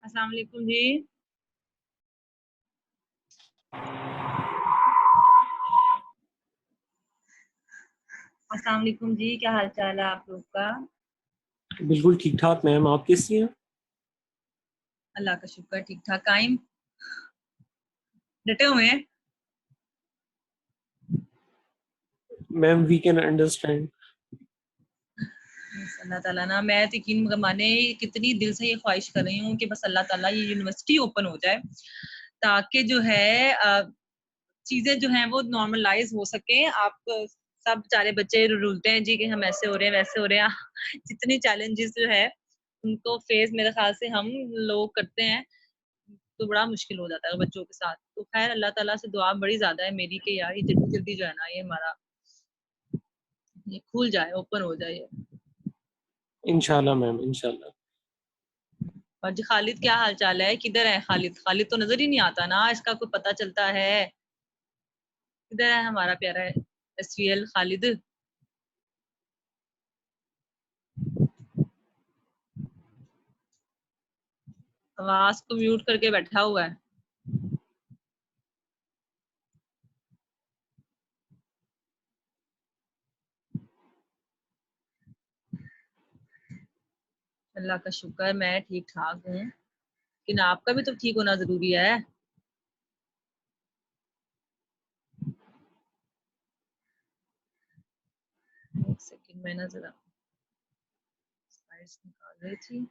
अस्सलाम वालेकुम जी। अस्सलाम वालेकुम जी, क्या हाल चाल है आप लोग का? बिल्कुल ठीक ठाक मैम, आप कैसी हैं? अल्लाह का शुक्र, ठीक ठाक कायम डटे हुए हैं। Ma'am we can understand. बस अल्लाह ताला ना, मैं तो यकीन माने कितनी दिल से ये ख्वाहिश कर रही हूँ कि बस अल्लाह ताला ये यूनिवर्सिटी ओपन हो जाए ताकि जो है चीजें जो हैं वो नॉर्मलाइज हो सके। आप सब बेचारे बच्चे रुलते हैं जी कि हम ऐसे हो रहे हैं वैसे हो रहे हैं जितनी चैलेंजेस जो है उनको फेस मेरे ख्याल से हम लोग करते हैं तो बड़ा मुश्किल हो जाता है बच्चों के साथ। तो खैर अल्लाह ताला से दुआ बड़ी ज्यादा है मेरी कि यार ये जल्दी जल्दी जो है ना ये हमारा ये खुल जाए, ओपन हो जाए। इंशाल्लाह मैम, इंशाल्लाह। और जी खालिद क्या हाल चाल है? किधर है खालिद? खालिद तो नजर ही नहीं आता ना, इसका कोई पता चलता है? किधर है हमारा प्यारा एसवीएल खालिद? आवाज को म्यूट करके बैठा हुआ है। अल्लाह का शुक्र मैं ठीक ठाक हूँ, लेकिन आपका भी तो ठीक होना जरूरी है। एक सेकंड मैं ना जरा स्लाइड्स निकाल रही थी।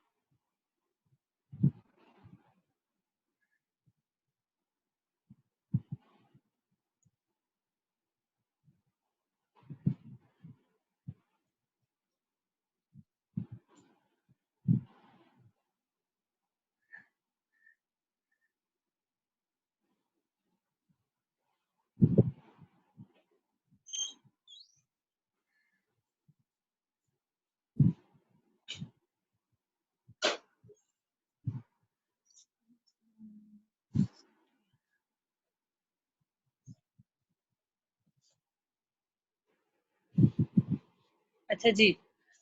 अच्छा जी,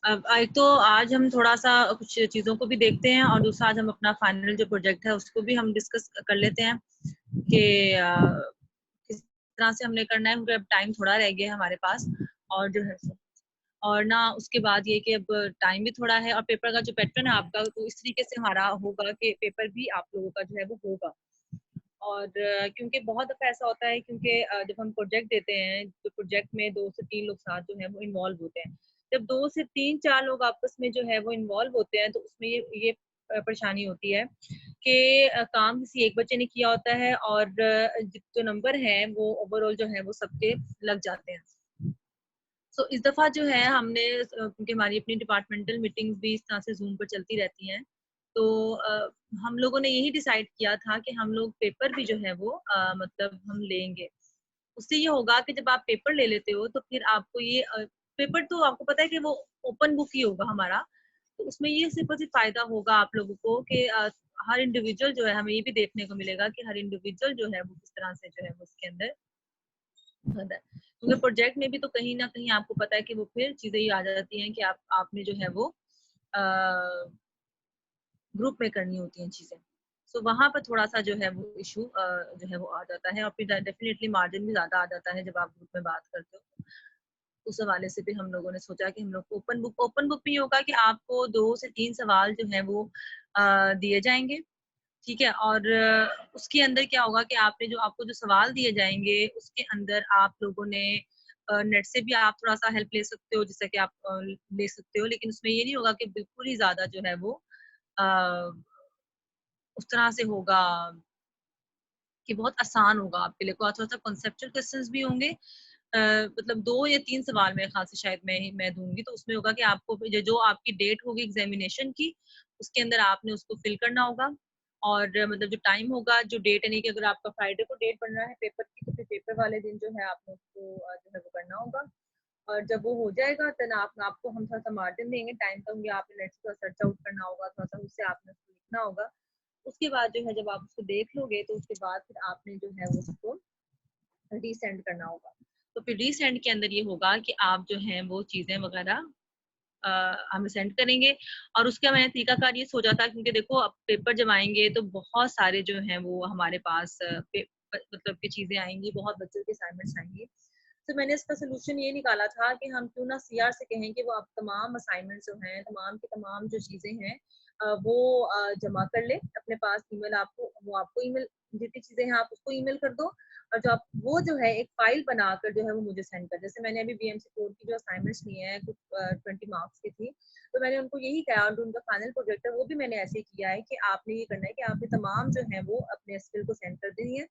अब एक तो आज हम थोड़ा सा कुछ चीजों को भी देखते हैं और दूसरा आज हम अपना फाइनल जो प्रोजेक्ट है उसको भी हम डिस्कस कर लेते हैं कि किस तरह से हमने करना है, क्योंकि अब टाइम थोड़ा रह गया है हमारे पास। और जो है और ना उसके बाद ये कि अब टाइम भी थोड़ा है और पेपर का जो पैटर्न है आपका तो इस तरीके से हमारा होगा कि पेपर भी आप लोगों का जो है वो होगा। और क्योंकि बहुत दफा ऐसा होता है, क्योंकि जब हम प्रोजेक्ट देते हैं तो प्रोजेक्ट में 2 से 3 लोग साथ जो है वो इन्वॉल्व होते हैं। जब 2 से 3 4 लोग आपस में जो है वो इन्वॉल्व होते हैं तो उसमें ये परेशानी होती है कि काम किसी एक बच्चे ने किया होता है और जो नंबर है वो ओवरऑल जो है वो सबके लग जाते हैं। सो इस दफा जो है हमने क्योंकि हमारी अपनी डिपार्टमेंटल मीटिंग्स भी इस तरह से जूम पर चलती रहती हैं, तो हम लोगों ने यही डिसाइड किया था कि हम लोग पेपर भी जो है वो मतलब हम लेंगे। उससे ये होगा कि जब आप पेपर ले लेते हो तो फिर आपको ये पेपर तो आपको पता है कि वो ओपन बुक ही होगा हमारा। तो उसमें ये सिर्फ और सिर्फ फायदा होगा आप लोगों को कि हर इंडिविजुअल जो है हमें ये भी देखने को मिलेगा कि हर इंडिविजुअल जो है वो किस तरह से जो है वो उसके अंदर होता है। क्योंकि प्रोजेक्ट में भी तो कहीं ना कहीं आपको पता है कि वो फिर चीजें ये आ जाती हैं कि आपने जो है वो ग्रुप में करनी होती हैं चीजें। सो वहां पर थोड़ा सा जो है वो इशू जो है वो आ जाता है और फिर डेफिनेटली मार्जिन भी ज्यादा आ जाता है जब आप ग्रुप में बात करते हो। उस हवाले से फिर हम लोगों ने सोचा कि हम लोग को ओपन बुक में ये होगा कि आपको 2 से 3 सवाल जो है वो दिए जाएंगे। ठीक है, और उसके अंदर क्या होगा कि आपने जो आपको जो सवाल दिए जाएंगे उसके अंदर आप लोगों ने नेट से भी आप थोड़ा सा हेल्प ले सकते हो, जैसे कि आप ले सकते हो, लेकिन उसमें ये नहीं होगा कि बिल्कुल ही ज्यादा जो है वो अ, उस तरह से होगा कि बहुत आसान होगा आपके लिए। थोड़ा सा कॉन्सेप्चुअल क्वेश्चंस भी होंगे, मतलब 2 या 3 सवाल मेरे ख्याल से शायद मैं दूंगी। तो उसमें होगा कि आपको जो आपकी डेट होगी एग्जामिनेशन की उसके अंदर आपने उसको फिल करना होगा। और मतलब जो टाइम होगा, जो डेट, यानी कि अगर आपका फ्राइडे को डेट बनना है पेपर की तो फिर पेपर वाले दिन जो है आपने उसको जो है वो करना होगा। और जब वो हो जाएगा तो आपको हम थोड़ा सा मार्जिन देंगे टाइम का, क्योंकि आपने नेट से सर्च आउट करना होगा, थोड़ा सा उससे आपने उसको लिखना होगा। उसके बाद जो है जब आप उसको देख लोगे तो उसके बाद फिर आपने जो है उसको रीसेंड करना होगा। तो फिर रीसेंड के अंदर ये होगा कि आप जो है वो चीजें वगैरह हमें सेंड करेंगे। और उसका मैंने तरीकाकार ये सोचा था, क्योंकि देखो अब पेपर जब आएंगे तो बहुत सारे जो हैं वो हमारे पास मतलब की चीजें आएंगी, बहुत बच्चों के असाइनमेंट्स आएंगे। तो मैंने इसका सोल्यूशन ये निकाला था कि हम क्यों ना सीआर से कहें कि वो आप तमाम असाइनमेंट्स जो हैं, तमाम की तमाम जो चीजें हैं वो जमा कर ले अपने पास। ईमेल आपको, वो आपको ईमेल, जितनी चीजें हैं आप उसको ईमेल कर दो, और जो आप वो जो है एक फाइल बनाकर जो है वो मुझे सेंड कर। जैसे मैंने अभी बीएमसी कोड की जो असाइनमेंट्स लिए हैं, कुछ 20 मार्क्स की थी, तो मैंने उनको यही कहा, और उनका फाइनल प्रोजेक्ट है वो भी मैंने ऐसे ही किया है कि आपने ये करना है कि आपने तमाम जो है वो अपने एसक्यूएल को सेंड कर दी है।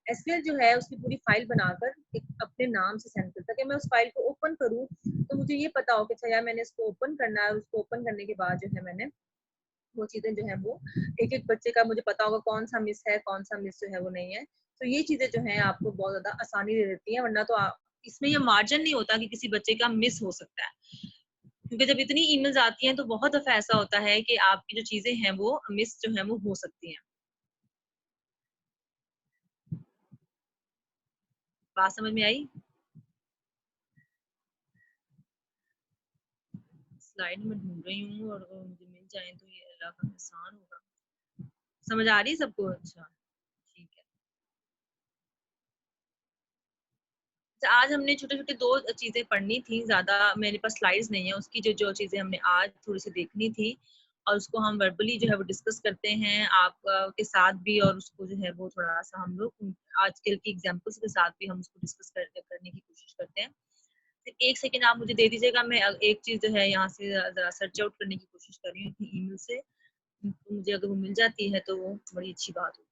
एसक्यूएल जो है उसकी पूरी फाइल बनाकर एक अपने नाम से सेंड कर, ताकि मैं उस फाइल को ओपन करूँ तो मुझे ये पता हो कि अच्छा यार मैंने इसको ओपन करना है। उसको ओपन करने के बाद जो है मैंने वो चीजें जो है वो एक एक बच्चे का मुझे पता होगा कौन सा मिस है, कौन सा मिस जो है वो नहीं है। तो ये चीजें जो है आपको बहुत ज्यादा आसानी दे देती है, वरना तो इसमें ये मार्जिन नहीं होता कि किसी बच्चे का मिस हो सकता है। क्योंकि जब इतनी ईमेल्स आती हैं तो बहुत दफा ऐसा होता है कि आपकी जो चीजें हैं वो मिस जो है वो हो सकती हैं। बात समझ में आई? स्लाइड में ढूंढ रही हूँ, और अगर मुझे मिल जाए तो ये अल्लाह का एहसान होगा। समझ आ रही है सबको? अच्छा, ठीक है। तो आज हमने छोटे छोटे दो चीजें पढ़नी थी, ज्यादा मेरे पास स्लाइड्स नहीं है। उसकी जो जो चीजें हमने आज थोड़ी सी देखनी थी, और उसको हम वर्बली जो है वो डिस्कस करते हैं आप के साथ भी, और उसको जो है वो थोड़ा सा हम लोग आजकल की एग्जांपल्स के साथ भी हम उसको डिस्कस करने की कोशिश करते हैं। तो एक सेकेंड आप मुझे दे दीजिएगा, मैं एक चीज जो है यहाँ से जरा सर्च आउट करने की कोशिश कर रही हूँ अपनी ईमेल से। तो मुझे अगर वो मिल जाती है तो वो बड़ी अच्छी बात होती है।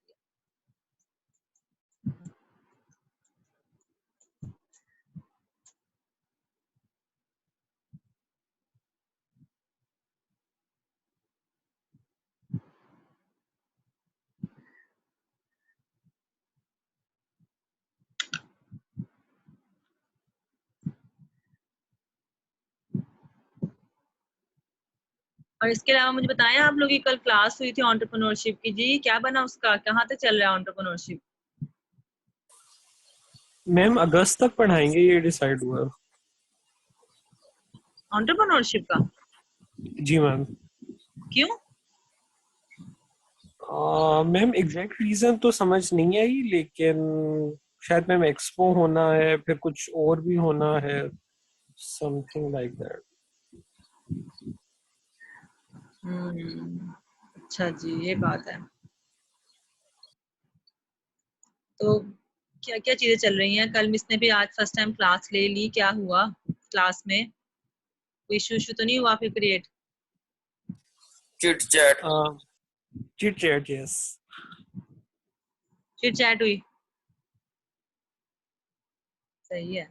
और इसके अलावा मुझे बताएं, आप लोगों की कल क्लास हुई थी एंटरप्रेन्योरशिप की, जी क्या बना उसका, कहाँ तक चल रहा है एंटरप्रेन्योरशिप? मैम अगस्त तक पढ़ाएंगे ये डिसाइड हुआ। एंटरप्रेन्योरशिप का? जी मैम। क्यों? मैम एग्जैक्ट रीजन तो समझ नहीं आई, लेकिन शायद मैम एक्सपो होना है, फिर कुछ और भी होना है, समथिंग लाइक दैट। अच्छा जी, ये बात है। तो क्या क्या चीजें चल रही हैं? कल मिस ने भी आज फर्स्ट टाइम क्लास ले ली, क्या हुआ क्लास में? कोई इशू इशू तो नहीं हुआ फिर create? Chit chat. Chit chat, yes. फिर चैट हुई? सही है।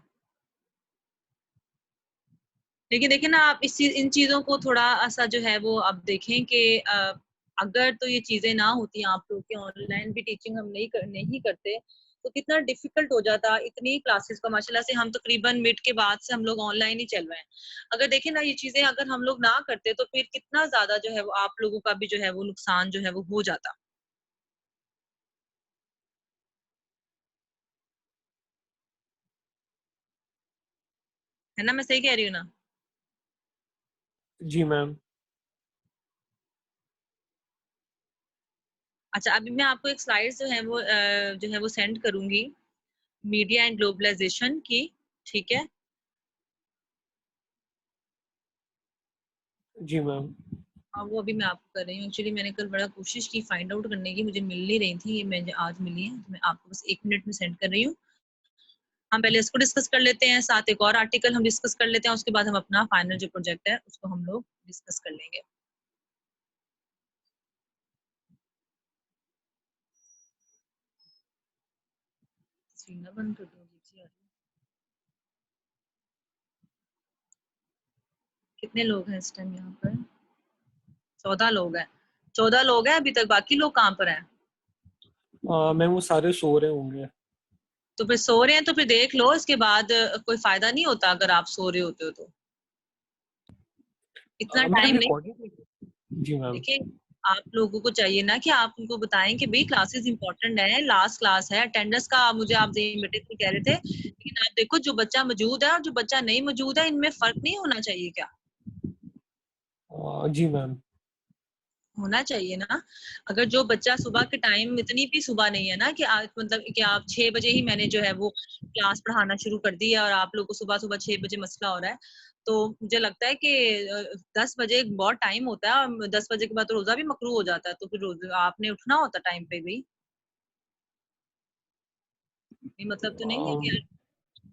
लेकिन देखिए ना, आप इन चीजों को थोड़ा सा जो है वो आप देखें कि अगर तो ये चीजें ना होती, आप लोग के ऑनलाइन भी टीचिंग हम नहीं करते, तो कितना डिफिकल्ट हो जाता इतनी क्लासेस का। माशाल्लाह से हम तकरीबन मिड के बाद से हम लोग ऑनलाइन ही चल रहे हैं। अगर देखें ना, ये चीजें अगर हम लोग ना करते तो फिर कितना ज्यादा जो है वो आप लोगों का भी जो है वो नुकसान जो है वो हो जाता। है ना? मैं सही कह रही हूँ ना? जी मैम। अच्छा, अभी मैं आपको एक स्लाइड जो है वो सेंड करूंगी, मीडिया एंड ग्लोबलाइजेशन की, ठीक है? जी मैम। हाँ, वो अभी मैं आपको कर रही हूँ। एक्चुअली मैंने कल बड़ा कोशिश की फाइंड आउट करने की, मुझे मिल नहीं रही थी, ये मुझे आज मिली है, तो मैं आपको बस 1 मिनट में सेंड कर रही हूँ। हम पहले इसको डिस्कस कर लेते हैं, साथ एक और आर्टिकल हम डिस्कस कर लेते हैं, उसके बाद हम अपना फाइनल जो प्रोजेक्ट है उसको हम लोग डिस्कस कर लेंगे। सीना बंद कर दो जी। कितने लोग हैं इस टाइम यहाँ पर? 14 लोग हैं। 14 लोग हैं अभी तक, बाकी लोग कहाँ पर हैं? मैम वो सारे सो रहे होंगे। तो फिर सो रहे हैं तो फिर देख लो, इसके बाद कोई फायदा नहीं होता अगर आप सो रहे होते हो तो। इतना मैम टाइम नहीं। रिकॉर्डिंग। जी मैम। देखिए, आप लोगों को चाहिए ना कि आप उनको बताएं कि भाई क्लासेस इंपॉर्टेंट है, लास्ट क्लास है, अटेंडेंस का मुझे आप मीटिंग में कह रहे थे, लेकिन आप देखो जो बच्चा मौजूद है और जो बच्चा नहीं मौजूद है, इनमें फर्क नहीं होना चाहिए क्या? जी मैम। होना चाहिए ना। अगर जो बच्चा सुबह के टाइम, इतनी भी सुबह नहीं है ना कि आज मतलब कि आप 6 बजे ही मैंने जो है वो क्लास पढ़ाना शुरू कर दी है और आप लोग को सुबह सुबह 6 बजे मसला हो रहा है, तो मुझे लगता है कि 10 बजे बहुत टाइम होता है और 10 बजे के बाद तो रोजा भी मकरू हो जाता है, तो फिर रोज आपने उठना होता टाइम पे भी। ये मतलब तो नहीं है कि यार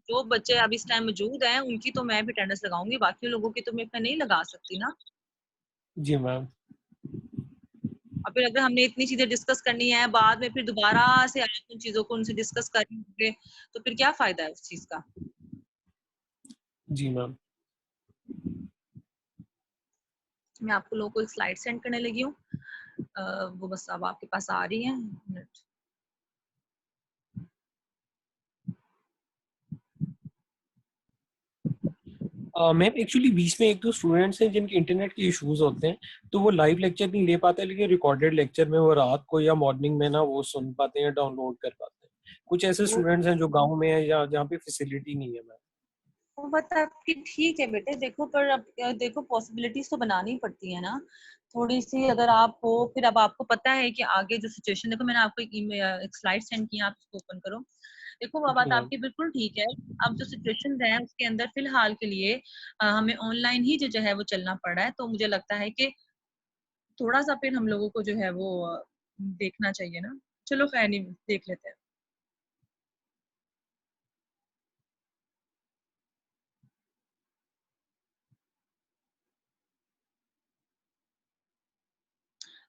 जो बच्चे अब इस टाइम मौजूद हैं उनकी तो मैं भी अटेंडेंस लगाऊंगी, बाकी लोगों की तो मैं नहीं लगा सकती ना। जी मैम। और फिर अगर हमने इतनी चीजें डिस्कस करनी है, बाद में फिर दोबारा से आप उन चीजों को उनसे डिस्कस करेंगे, तो फिर क्या फायदा है उस चीज का। जी मैम। मैं आपको लोगों को एक स्लाइड सेंड करने लगी हूँ, वो बस अब आपके पास आ रही है। मैम एक्चुअली बीच में एक दो स्टूडेंट्स हैं जिनके इंटरनेट के इश्यूज होते हैं, तो वो लाइव लेक्चर नहीं ले पाते, लेकिन रिकॉर्डेड लेक्चर में वो रात को या मॉर्निंग में ना वो सुन पाते हैं, डाउनलोड कर पाते हैं। कुछ ऐसे वो स्टूडेंट्स हैं जो गांव में है या जहाँ पे फैसिलिटी नहीं है मैम। वो बात आपकी ठीक है बेटे, देखो पर अब देखो पॉसिबिलिटीज तो बनानी पड़ती है ना थोड़ी सी। अगर आप हो, फिर अब आपको पता है कि आगे जो सिचुएशन, देखो मैंने आपको एक स्लाइड सेंड किया, आप उसको ओपन करो। देखो वो जी बात मैम। आपकी बिल्कुल ठीक है। अब जो सिचुएशन है उसके अंदर फिलहाल के लिए हमें ऑनलाइन ही जो है वो चलना पड़ रहा है, तो मुझे लगता है कि थोड़ा सा फिर हम लोगों को जो है वो देखना चाहिए ना। चलो खैर नहीं, देख लेते हैं।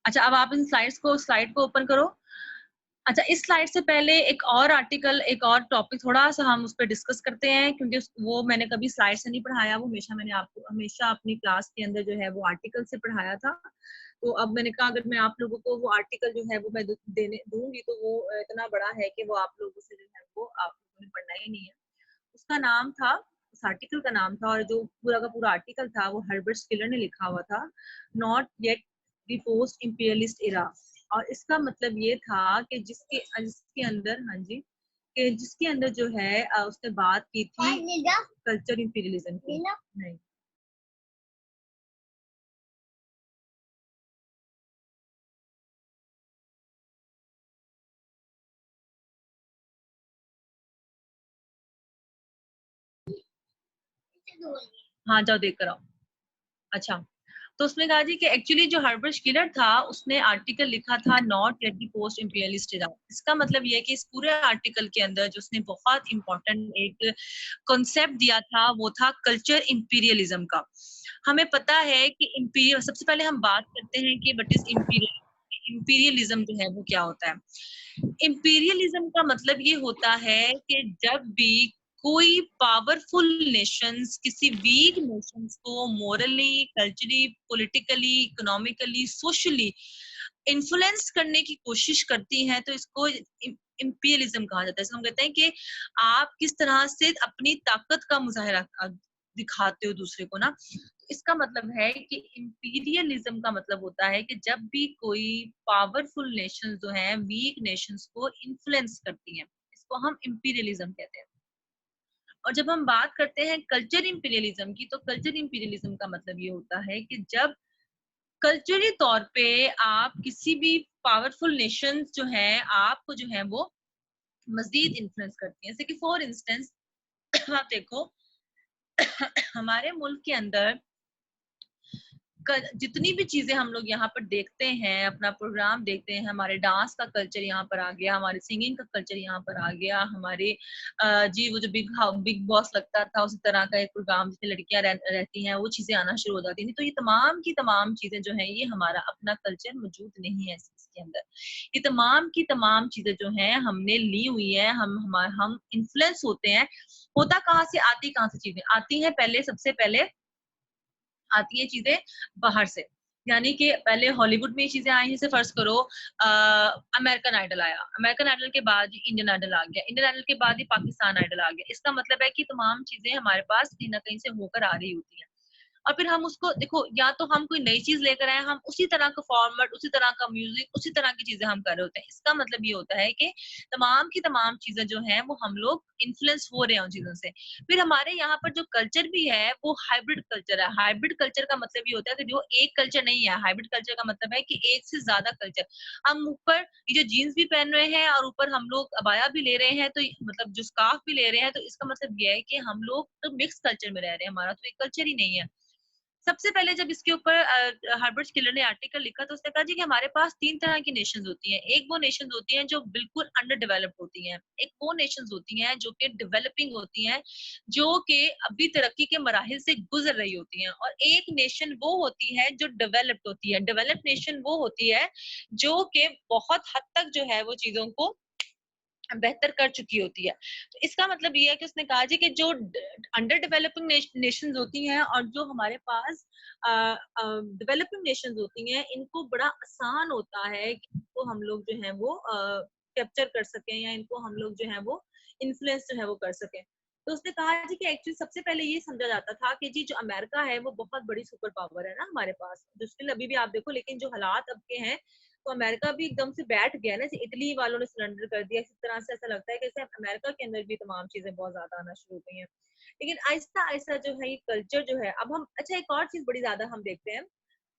अच्छा, अब आप इन स्लाइड को ओपन करो। अच्छा, इस स्लाइड से पहले एक और आर्टिकल, एक और टॉपिक थोड़ा सा हम उस पर डिस्कस करते हैं, क्योंकि वो मैंने कभी स्लाइड से नहीं पढ़ाया, वो हमेशा मैंने आपको हमेशा अपनी क्लास के अंदर जो है वो आर्टिकल से पढ़ाया था। तो अब मैंने कहा अगर मैं आप लोगों को वो आर्टिकल जो है वो मैं देने दूंगी तो वो इतना बड़ा है कि वो आप लोगों से जो है वो आप लोगों ने पढ़ना ही नहीं है। उसका नाम था, उस आर्टिकल का नाम था, और जो पूरा का पूरा आर्टिकल था वो हर्बर्ट स्किलर ने लिखा हुआ था, not yet the post imperialist era. और इसका मतलब ये था कि जिसके जिसके अंदर, हाँ जी, कि जिसके अंदर जो है उसने बात की थी कल्चर इंपीरियलिज्म की। नहीं, हाँ जाओ देख कर आओ। अच्छा, तो उसने कहा जी कि एक्चुअली जो हर्बर्ट स्किलर था उसने आर्टिकल लिखा था not at the post imperialist era. इसका मतलब ये है कि इस पूरे आर्टिकल के अंदर जो उसने बहुत इंपॉर्टेंट एक कॉन्सेप्ट दिया था वो था कल्चर इंपीरियलिज्म का। हमें पता है कि इंपीरियल, सबसे पहले हम बात करते हैं कि व्हाट इज इंपीरियल, इंपीरियलिज्म जो है वो क्या होता है। इंपीरियलिज्म का मतलब ये होता है कि जब भी कोई पावरफुल नेशंस किसी वीक नेशंस को morally, culturally, politically, economically, socially influence करने की कोशिश करती हैं, तो इसको इंपीरियलिज्म कहा जाता है। इसको हम कहते हैं कि आप किस तरह से अपनी ताकत का मुजाहरा दिखाते हो दूसरे को ना। इसका मतलब है कि इंपीरियलिज्म का मतलब होता है कि जब भी कोई पावरफुल नेशन जो हैं वीक नेशंस को इन्फ्लुएंस करती हैं, इसको हम इंपीरियलिज्म कहते हैं। और जब हम बात करते हैं कल्चर इंपीरियलिज्म की, तो कल्चर इंपीरियलिज्म का मतलब ये होता है कि जब कल्चरली तौर पे आप किसी भी पावरफुल नेशन जो है आपको जो है वो मजीद इन्फ्लुएंस करती हैं। जैसे कि फॉर इंस्टेंस आप देखो हमारे मुल्क के अंदर जितनी भी चीजें हम लोग यहाँ पर देखते हैं, अपना प्रोग्राम देखते हैं, हमारे डांस का कल्चर यहाँ पर आ गया, हमारे सिंगिंग का कल्चर यहाँ पर आ गया, हमारे जी वो जो बिग बॉस लगता था उसी तरह का एक प्रोग्राम जिसमें लड़कियां रहती हैं, वो चीजें आना शुरू हो जाती थी। तो ये तमाम की तमाम चीजें जो है ये हमारा अपना कल्चर मौजूद नहीं है इसके अंदर। ये तमाम की तमाम चीजें जो है हमने ली हुई है, हम इन्फ्लुएंस होते हैं। होता कहाँ से, आती कहाँ से चीजें आती हैं, पहले सबसे पहले आती है चीजें बाहर से। यानी कि पहले हॉलीवुड में ये चीजें आई, जैसे फर्ज करो अमेरिकन आइडल आया, अमेरिकन आइडल के बाद इंडियन आइडल आ गया, इंडियन आइडल के बाद ही पाकिस्तान आइडल आ गया। इसका मतलब है कि तमाम चीजें हमारे पास कहीं ना कहीं से होकर आ रही होती हैं। और फिर हम उसको देखो, या तो हम कोई नई चीज लेकर आए, हम उसी तरह का फॉर्मेट, उसी तरह का म्यूजिक, उसी तरह की चीजें हम कर रहे होते हैं। इसका मतलब ये होता है कि तमाम की तमाम चीजें जो हैं वो हम लोग इन्फ्लुएंस हो रहे हैं उन चीजों से। फिर हमारे यहाँ पर जो कल्चर भी है वो हाइब्रिड कल्चर है। हाइब्रिड कल्चर का मतलब ये होता है कि जो एक कल्चर नहीं है, हाइब्रिड कल्चर का मतलब है कि एक से ज्यादा कल्चर। हम ऊपर ये जो जीन्स भी पहन रहे हैं और ऊपर हम लोग अबाया भी ले रहे हैं, तो मतलब जो स्कार्फ भी ले रहे हैं, तो इसका मतलब ये है कि हम लोग तो मिक्स कल्चर में रह रहे हैं, हमारा तो एक कल्चर ही नहीं है। सबसे पहले जब इसके ऊपर हर्बर्ट किलर ने आर्टिकल लिखा तो उसने कहा जी कि हमारे पास 3 तरह की नेशंस होती हैं। एक वो नेशंस होती हैं जो बिल्कुल अंडर डेवलप्ड होती हैं, एक वो नेशंस होती हैं जो कि डेवलपिंग होती हैं, जो कि अभी तरक्की के मराहिल से गुजर रही होती हैं, और एक नेशन वो होती है जो डेवलप्ड होती है। डेवलप्ड नेशन वो होती है जो कि बहुत हद तक जो है वो चीजों को बेहतर कर चुकी होती है। तो इसका मतलब ये है कि उसने कहा जी कि जो अंडर डेवलपिंग नेशंस होती हैं और जो हमारे पास डेवलपिंग नेशंस होती हैं, इनको बड़ा आसान होता है कि इनको हम लोग जो है वो कैप्चर कर सकें, या इनको हम लोग जो है वो इन्फ्लुएंस जो है वो कर सकें। तो उसने कहा जी कि एक्चुअली सबसे पहले ये समझा जाता था कि जी जो अमेरिका है वो बहुत बड़ी सुपर पावर है ना हमारे पास, जो स्टिल अभी भी आप देखो, लेकिन जो हालात अब के हैं, तो अमेरिका भी एकदम से बैठ गया ना, जैसे इटली वालों ने सरेंडर कर दिया, इस तरह से ऐसा लगता है कि जैसे अमेरिका के अंदर भी तमाम चीजें बहुत ज्यादा आना शुरू हो गई हैं। लेकिन आहिस्ता आहिस्ता जो है ये कल्चर जो है, अब हम अच्छा एक और चीज बड़ी ज्यादा हम देखते हैं,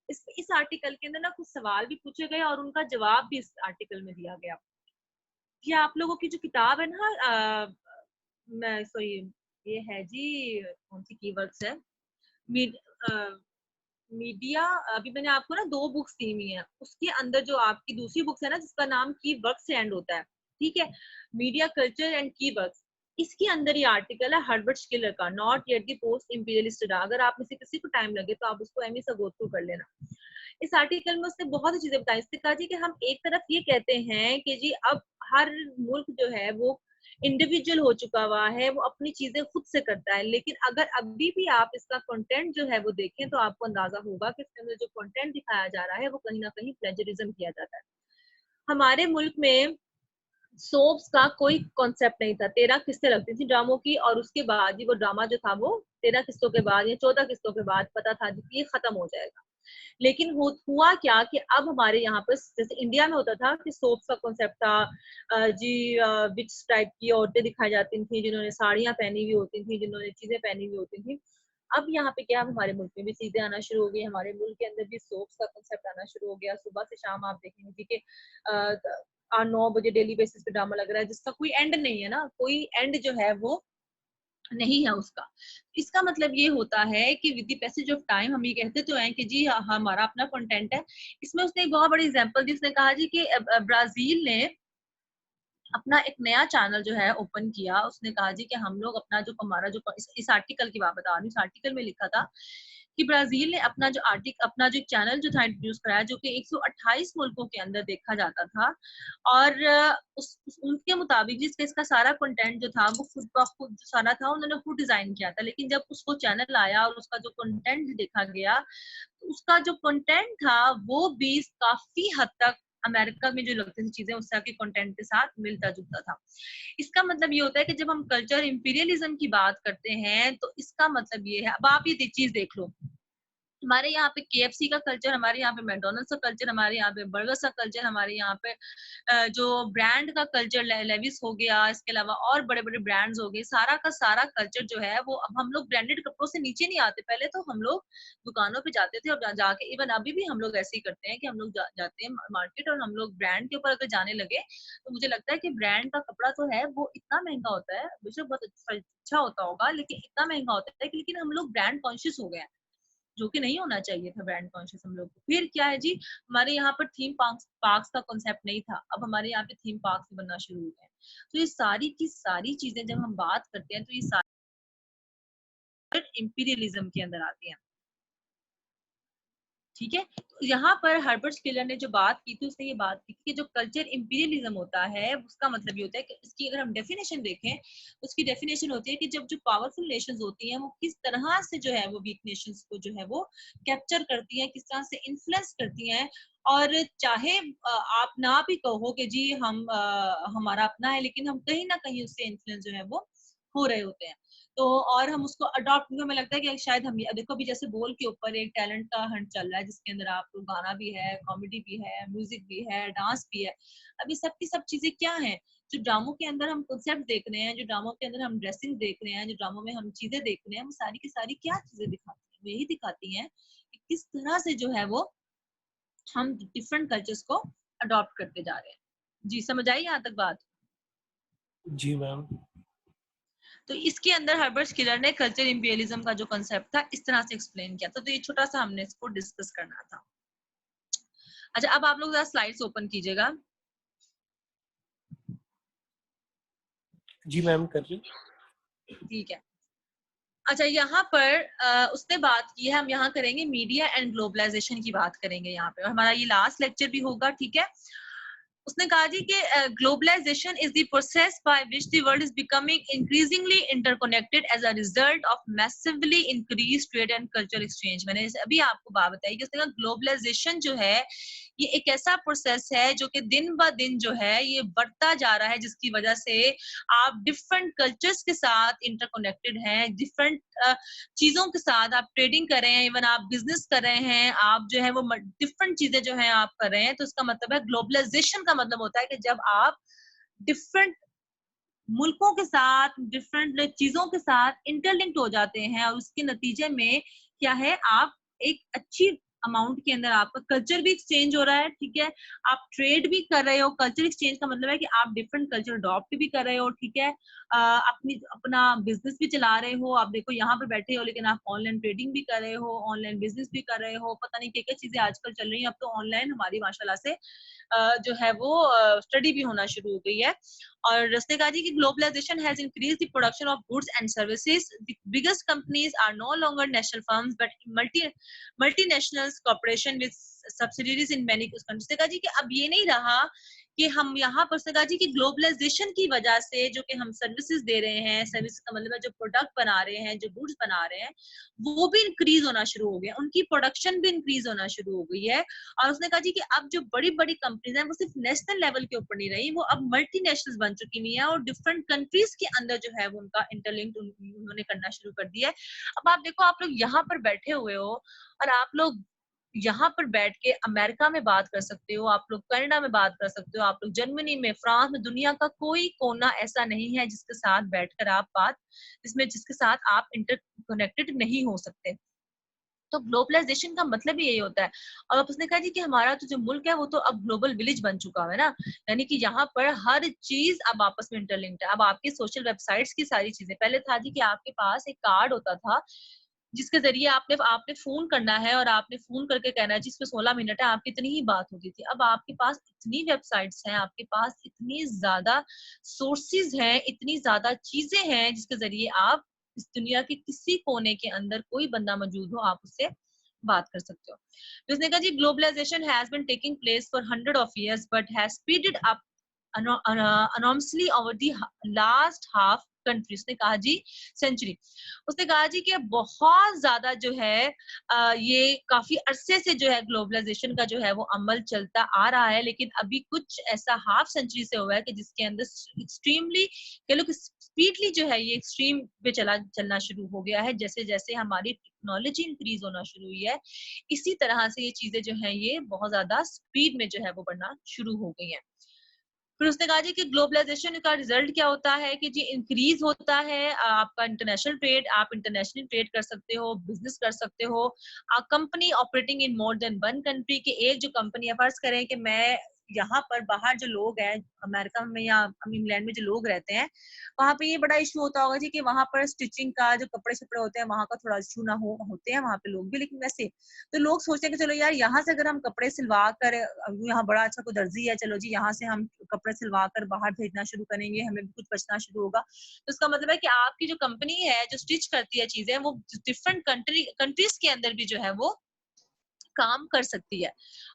इस आर्टिकल के अंदर ना कुछ सवाल भी पूछे गए और उनका जवाब भी इस आर्टिकल में दिया गया। ये आप लोगों की जो किताब है ना, मैं सॉरी, ये है जी, कौन सी कीवर्ड्स है, मीड, मीडिया, अभी मैंने आपको ना 2 बुक्स दी हुई हैं, उसके अंदर जो आपकी दूसरी बुक्स है ना जिसका नाम की वर्क से एंड होता है, ठीक है, मीडिया कल्चर एंड की वर्क्स, इसके अंदर ये आर्टिकल है हर्बर्ट स्किलर का, not yet the post imperialist era. अगर आप में से किसी को टाइम लगे तो आप उसको एमी से गो थ्रू कर लेना। इस आर्टिकल में उसने बहुत सी चीजें बताई। उसने कहा जी कि हम एक तरफ ये कहते हैं कि जी अब हर मुल्क जो है वो इंडिविजुअल हो चुका हुआ है, वो अपनी चीजें खुद से करता है, लेकिन अगर अभी भी आप इसका कंटेंट जो है वो देखें तो आपको अंदाजा होगा कि इसके अंदर जो कंटेंट दिखाया जा रहा है वो कहीं ना कहीं प्लेजरिज्म किया जाता है। हमारे मुल्क में सोप्स का कोई कॉन्सेप्ट नहीं था। 13 किस्तें लगती थी ड्रामों की, और उसके बाद ही वो ड्रामा जो था वो 13 किस्तों के बाद या 14 किस्तों के बाद पता था कि ये खत्म हो जाएगा। लेकिन हुआ क्या कि अब हमारे यहाँ पर जैसे इंडिया में होता था कि सोप्स का कॉन्सेप्ट था, जी विच टाइप की औरतें दिखाई जाती थी जिन्होंने साड़ियाँ पहनी हुई होती थी, जिन्होंने चीजें पहनी हुई होती थी। अब यहाँ पे क्या, हमारे मुल्क में भी चीजें आना शुरू हो गई, हमारे मुल्क के अंदर भी सोप्स का कॉन्सेप्ट आना शुरू हो गया। सुबह से शाम आप देखेंगे कि 9 बजे डेली बेसिस पे ड्रामा लग रहा है जिसका कोई एंड नहीं है ना, कोई एंड जो है वो नहीं है उसका। इसका मतलब ये होता है कि with the passage of time हम ये कहते तो हैं कि जी हमारा अपना कंटेंट है। इसमें उसने एक बहुत बड़ी एग्जांपल दी, उसने कहा जी कि ब्राजील ने अपना एक नया चैनल जो है ओपन किया। उसने कहा जी कि हम लोग अपना जो हमारा जो इस आर्टिकल की बात बता रही हूँ, इस आर्टिकल में लिखा था कि ब्राजील ने अपना जो चैनल जो था इंट्रोड्यूस कराया, जो कि 128 मुल्कों के अंदर देखा जाता था, और उनके मुताबिक जिसका इसका सारा कंटेंट जो था वो खुद ब खुद जो सारा था उन्होंने खुद डिजाइन किया था। लेकिन जब उसको चैनल आया और उसका जो कंटेंट देखा गया, तो उसका जो कंटेंट था वो भी काफी हद तक अमेरिका में जो लगती थी चीजें उससे के कंटेंट के साथ मिलता जुलता था। इसका मतलब ये होता है कि जब हम कल्चर इंपीरियलिज्म की बात करते हैं तो इसका मतलब ये है, अब आप ये चीज देख लो, हमारे यहाँ पे KFC का कल्चर, हमारे यहाँ पे मैकडोनल्ड्स का कल्चर, हमारे यहाँ पे बर्गर्स का कल्चर, हमारे यहाँ पे जो ब्रांड का कल्चर लेविस हो गया, इसके अलावा और बड़े बड़े ब्रांड्स हो गए, सारा का सारा कल्चर जो है वो, अब हम लोग ब्रांडेड कपड़ों से नीचे नहीं आते। पहले तो हम लोग दुकानों पे जाते थे और जाके, इवन अभी भी हम लोग ऐसे ही करते हैं कि हम लोग जाते हैं मार्केट और हम लोग ब्रांड के ऊपर अगर जाने लगे तो मुझे लगता है कि ब्रांड का कपड़ा तो है वो इतना महंगा होता है, बेशक बहुत अच्छा होता होगा, लेकिन इतना महंगा होता है कि लेकिन हम लोग ब्रांड कॉन्शियस हो गए हैं, जो कि नहीं होना चाहिए था ब्रांड कॉन्शियस हम लोग को। फिर क्या है जी, हमारे यहाँ पर थीम पार्क्स का कॉन्सेप्ट नहीं था, अब हमारे यहाँ पे थीम पार्क्स बनना शुरू हो गए। तो ये सारी की सारी चीजें जब हम बात करते हैं तो ये सारी इंपीरियलिज्म के अंदर आती हैं, ठीक है। तो यहाँ पर हर्बर्ट स्किलर ने जो बात की थी, उसने ये बात की थी कि जो कल्चर इंपीरियलिज्म होता है उसका मतलब ये होता है कि इसकी अगर हम डेफिनेशन देखें, उसकी डेफिनेशन होती है कि जब जो पावरफुल नेशंस होती हैं वो किस तरह से जो है वो वीक नेशंस को जो है वो कैप्चर करती हैं, किस तरह से इन्फ्लुएंस करती हैं। और चाहे आप ना भी कहो कि जी हम हमारा अपना है, लेकिन हम कहीं ना कहीं उससे इन्फ्लुएंस जो है वो हो रहे होते हैं। तो और हम उसको अडॉप्ट, हमें लगता है कि शायद हम देखो अभी जैसे बोल के ऊपर एक टैलेंट का हंट चल रहा है जिसके अंदर आपको गाना भी है, कॉमेडी भी है, म्यूजिक भी है, डांस भी है। अभी सब की सब चीजें क्या हैं, जो ड्रामों के अंदर हम कॉन्सेप्ट देख रहे हैं, जो ड्रामों के अंदर हम ड्रेसिंग देख रहे हैं, जो ड्रामों में हम चीजें देख रहे हैं, वो सारी की सारी क्या चीजें दिखाती है, वो यही दिखाती हैं कि किस तरह से जो है वो हम डिफरेंट कल्चर्स को अडॉप्ट करते जा रहे हैं। जी समझ आई यहाँ तक बात? जी मैम। तो इसके अंदर हर्बर्ट स्किलर ने कल्चर इंपीरियलिज्म का जो कंसेप्ट था इस तरह से एक्सप्लेन किया था। तो ये छोटा सा हमने इसको डिस्कस करना था। अच्छा, अब आप लोग जरा स्लाइड्स ओपन कीजिएगा। जी मैम कर रही। ठीक है। अच्छा, यहाँ पर उसने बात की है, हम यहाँ करेंगे मीडिया एंड ग्लोबलाइजेशन की बात करेंगे यहाँ पे, और हमारा ये लास्ट लेक्चर भी होगा, ठीक है। उसने कहा जी कि globalisation is the process by which the world is becoming increasingly interconnected as a result of massively increase trade and culture exchange. मैंने अभी आपको बात बताई कि उसने कहा ग्लोबलाइजेशन जो है ये एक ऐसा प्रोसेस है जो कि दिन ब दिन जो है ये बढ़ता जा रहा है, जिसकी वजह से आप डिफरेंट कल्चर्स के साथ इंटरकनेक्टेड हैं, डिफरेंट चीजों के साथ आप ट्रेडिंग कर रहे हैं, इवन आप बिजनेस कर रहे हैं, आप जो है वो डिफरेंट चीजें जो है आप कर रहे हैं। तो इसका मतलब है ग्लोबलाइजेशन का मतलब होता है कि जब आप डिफरेंट मुल्कों के साथ, डिफरेंट चीजों के साथ इंटरलिंक्ड हो जाते हैं, और उसके नतीजे में क्या है, आप एक अच्छी अमाउंट के अंदर आपका कल्चर भी एक्सचेंज हो रहा है, ठीक है, आप ट्रेड भी कर रहे हो। कल्चर एक्सचेंज का मतलब है कि आप डिफरेंट कल्चर अडॉप्ट भी कर रहे हो, ठीक है, अपना बिजनेस भी चला रहे हो। आप देखो यहाँ पे बैठे हो लेकिन आप ऑनलाइन ट्रेडिंग भी कर रहे हो, ऑनलाइन बिजनेस भी कर रहे हो, पता नहीं क्या क्या चीजें आजकल चल रही हैं। अब तो ऑनलाइन हमारी माशाल्लाह से जो है वो स्टडी भी होना शुरू हो गई है। और उसने कहा जी कि globalisation has increased the production of goods and services. The biggest companies are no longer national firms but multinational corporation with subsidiaries in many countries. उसने कहा जी कि अब ये नहीं रहा कि हम यहाँ पर, उसने कहा जी कि ग्लोबलाइजेशन की वजह से जो कि हम सर्विसेज दे रहे हैं, सर्विस का मतलब है जो प्रोडक्ट बना रहे हैं, जो गुड्स बना रहे हैं, वो भी इंक्रीज होना शुरू हो गया, उनकी प्रोडक्शन भी इंक्रीज होना शुरू हो गई है। और उसने कहा जी कि अब जो बड़ी बड़ी कंपनीज हैं वो सिर्फ नेशनल लेवल के ऊपर नहीं रही, वो अब मल्टीनेशनल बन चुकी हुई हैं, और डिफरेंट कंट्रीज के अंदर जो है वो उनका इंटरलिंक्ड उन्होंने करना शुरू कर दिया है। अब आप देखो, आप लोग यहाँ पर बैठे हुए हो और आप लोग यहाँ पर बैठ के अमेरिका में बात कर सकते हो, आप लोग कनाडा में बात कर सकते हो, आप लोग जर्मनी में, फ्रांस में, दुनिया का कोई कोना ऐसा नहीं है जिसके साथ बैठकर आप जिसके साथ आप इंटरकनेक्टेड नहीं हो सकते। तो ग्लोबलाइजेशन का मतलब ही यही होता है। और अब उसने कहा जी कि हमारा तो जो मुल्क है वो तो अब ग्लोबल विलेज बन चुका है ना, यानी कि यहाँ पर हर चीज अब आपस में इंटरलिंक्ड है। अब आपकी सोशल वेबसाइट्स की सारी चीजें, पहले था जी कि आपके पास एक कार्ड होता था जिसके जरिए आपने आपने फोन करना है और आपने फोन करके कहना है जिसमें 16 मिनट है, आपकी इतनी ही बात होती थी। अब आपके पास इतनी वेबसाइट्स हैं, आपके पास इतनी ज्यादा सोर्सेज हैं, इतनी ज्यादा चीजें हैं जिसके जरिए आप इस दुनिया के किसी कोने के अंदर कोई बंदा मौजूद हो, आप उससे बात कर सकते हो। तो उसने कहा जी globalization has been taking place for 100 years but has speeded up enormously over the last half century. उसने कहा जी सेंचुरी। उसने कहा जी कि बहुत ज्यादा जो है ये काफी अरसे से जो है ग्लोबलाइजेशन का जो है वो अमल चलता आ रहा है, लेकिन अभी कुछ ऐसा हाफ सेंचुरी से हुआ है कि जिसके अंदर एक्सट्रीमली कह लो कि स्पीडली जो है ये एक्सट्रीम पे चलना शुरू हो गया है। जैसे जैसे हमारी टेक्नोलॉजी इंक्रीज होना शुरू हुई है, इसी तरह से ये चीजें जो है ये बहुत ज्यादा स्पीड में जो है वो बढ़ना शुरू हो गई है। फिर उसने कहा जी कि ग्लोबलाइजेशन का रिजल्ट क्या होता है कि जी इंक्रीज होता है आपका इंटरनेशनल ट्रेड, आप इंटरनेशनल ट्रेड कर सकते हो, बिजनेस कर सकते हो। Company operating in more than one country, की एक जो कंपनी है, फर्ज करें कि मैं यहाँ पर बाहर जो लोग हैं अमेरिका में या इंग्लैंड में जो लोग रहते हैं, वहां पे ये बड़ा इशू होता होगा जी कि वहां पर स्टिचिंग का जो कपड़े शपड़े होते हैं वहां का थोड़ा इशू ना होते हैं वहां पे लोग भी, लेकिन वैसे तो लोग सोचते हैं कि चलो यार यहाँ से अगर हम कपड़े सिलवा कर, यहाँ बड़ा अच्छा कोई दर्जी है, चलो जी यहाँ से हम कपड़े सिलवा कर बाहर भेजना शुरू करेंगे, हमें भी कुछ बचना शुरू होगा। तो इसका मतलब है कि आपकी जो कंपनी है जो स्टिच करती है चीजें, वो डिफरेंट कंट्रीज के अंदर भी जो है वो काम कर सकती है,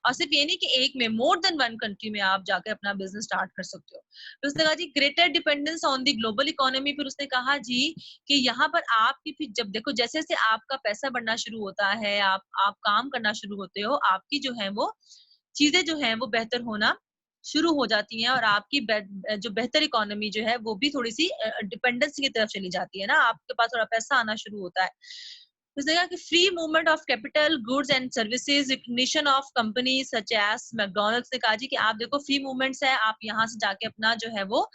और सिर्फ ये नहीं कि एक में, मोर देन वन कंट्री में आप जाकर अपना बिजनेस स्टार्ट कर सकते हो। फिर उसने कहा जी greater dependence on the global economy. फिर उसने कहा जी कि यहाँ पर आपकी फिर जब देखो जैसे जैसे आपका पैसा बढ़ना शुरू होता है, आप काम करना शुरू होते हो, आपकी जो है वो चीजें जो है वो बेहतर होना शुरू हो जाती हैं और आपकी जो बेहतर इकोनॉमी जो है वो भी थोड़ी सी डिपेंडेंसी की तरफ चली जाती है ना, आपके पास थोड़ा पैसा आना शुरू होता है। उसने कहा कि free movement of capital, goods and services, recognition of companies such as McDonald's ने कहा जी कि आप देखो फ्री मूवमेंट्स है, आप यहाँ से जाके अपना जो है वो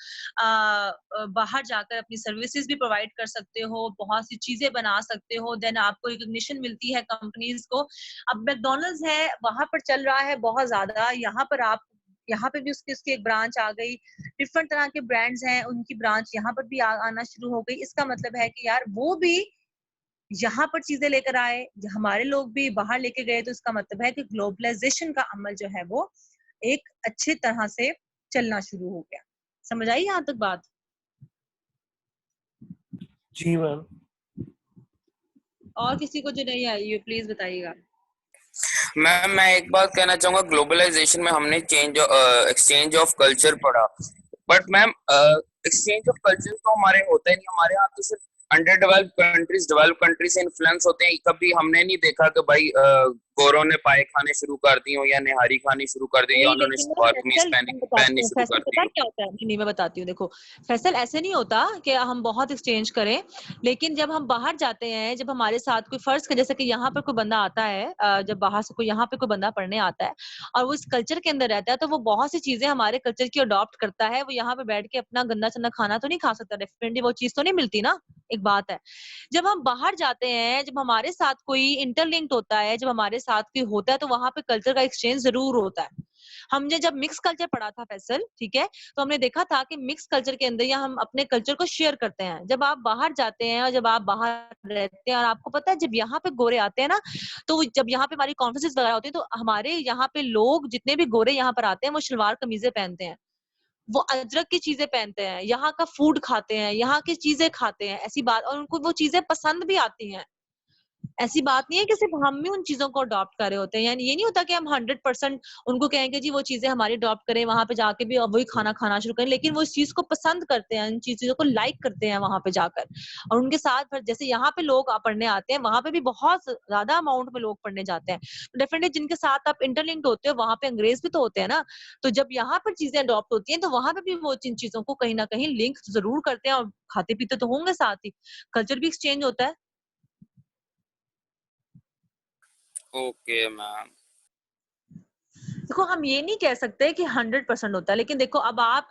बाहर जाकर अपनी सर्विसेज भी प्रोवाइड कर सकते हो, बहुत सी चीजें बना सकते हो, देन आपको रिकग्निशन मिलती है कंपनीज को। अब मैकडॉनल्ड्स है वहां पर चल रहा है बहुत ज्यादा, यहाँ पे भी उसकी एक ब्रांच आ गई, डिफरेंट तरह के ब्रांड्स हैं उनकी ब्रांच यहाँ पर भी आना शुरू हो गई। इसका मतलब है कि यार वो भी यहाँ पर चीजें लेकर आए, हमारे लोग भी बाहर लेके गए, तो इसका मतलब है कि ग्लोबलाइजेशन का अमल जो है वो एक अच्छी तरह से चलना शुरू हो गया। समझ आई यहाँ तक बात? जी मैम। और किसी को जो नहीं आई है प्लीज बताइएगा। मैम मैं एक बात कहना चाहूंगा, ग्लोबलाइजेशन में हमने एक्सचेंज ऑफ कल्चर पढ़ा, but ma'am exchange of culture तो हमारे होता ही नहीं, हमारे यहाँ तो सिर्फ अंडर डेवलप कंट्री से इन्फ्लुएंस होते हैं। कभी हमने नहीं देखा कि भाई गोरों ने पाए खाने शुरू कर दी हो या निहारी खानी शुरू कर दी या नहीं, उन्होंने लेकिन सलवार कमीज फैसल पहननी शुरू फैसल कर दी पता हो। क्या होता है? नहीं, मैं बताती हूँ। देखो फैसल ऐसे नहीं होता कि हम बहुत एक्सचेंज करें, लेकिन जब हम बाहर जाते हैं, जब हमारे साथ कोई फर्ज का जैसे कि यहाँ पर कोई बंदा आता है, जब बाहर से कोई यहाँ पे कोई बंदा पढ़ने आता है और वो इस कल्चर के अंदर रहता है, तो वो बहुत सी चीजें हमारे कल्चर की अडॉप्ट करता है। वो यहाँ पे बैठ के अपना गंदा चंदा खाना तो नहीं खा सकता, डेफिनेटली वो चीज तो नहीं मिलती ना। एक बात है, जब हम बाहर जाते हैं, जब हमारे साथ कोई इंटरलिंक्ड होता है, जब हमारे साथ कोई होता है, तो वहां पे कल्चर का एक्सचेंज जरूर होता है। हमने जब मिक्स कल्चर पढ़ा था फैसल, ठीक है, तो हमने देखा था कि मिक्स कल्चर के अंदर या हम अपने कल्चर को शेयर करते हैं। जब आप बाहर जाते हैं और जब आप बाहर रहते हैं और आपको पता है जब यहाँ पे गोरे आते हैं ना, तो जब यहाँ पे हमारी कॉन्फ्रेंसेस वगैरह होती है, तो हमारे यहाँ पे लोग जितने भी गोरे यहाँ पर आते हैं वो शलवार कमीजें पहनते हैं, वो अजरक की चीजें पहनते हैं, यहाँ का फूड खाते हैं, यहाँ की चीजें खाते हैं, ऐसी बात, और उनको वो चीजें पसंद भी आती हैं। ऐसी बात नहीं है कि सिर्फ हम ही उन चीजों को अडॉप्ट कर रहे होते हैं, यानी ये नहीं होता कि हम 100% उनको कहेंगे जी वो चीजें हमारी अडॉप्ट करें, वहां पे जाके भी वही खाना खाना शुरू करें, लेकिन वो इस चीज को पसंद करते हैं, इन चीजों को लाइक करते हैं वहां पे जाकर। और उनके साथ फिर जैसे यहाँ पे लोग पढ़ने आते हैं, वहां पे भी बहुत ज्यादा अमाउंट में लोग पढ़ने जाते हैं, तो डेफिनेटली जिनके साथ आप इंटरलिंक्ड होते हो वहां पे अंग्रेज भी तो होते हैं ना, तो जब यहाँ पर चीजें अडॉप्ट होती हैं तो वहां पे भी वो जिन चीजों को कहीं ना कहीं लिंक जरूर करते हैं, और खाते पीते तो होंगे साथ ही, कल्चर भी एक्सचेंज होता है। Okay ma'am. देखो हम ये नहीं कह सकते कि 100% होता है, लेकिन देखो अब आप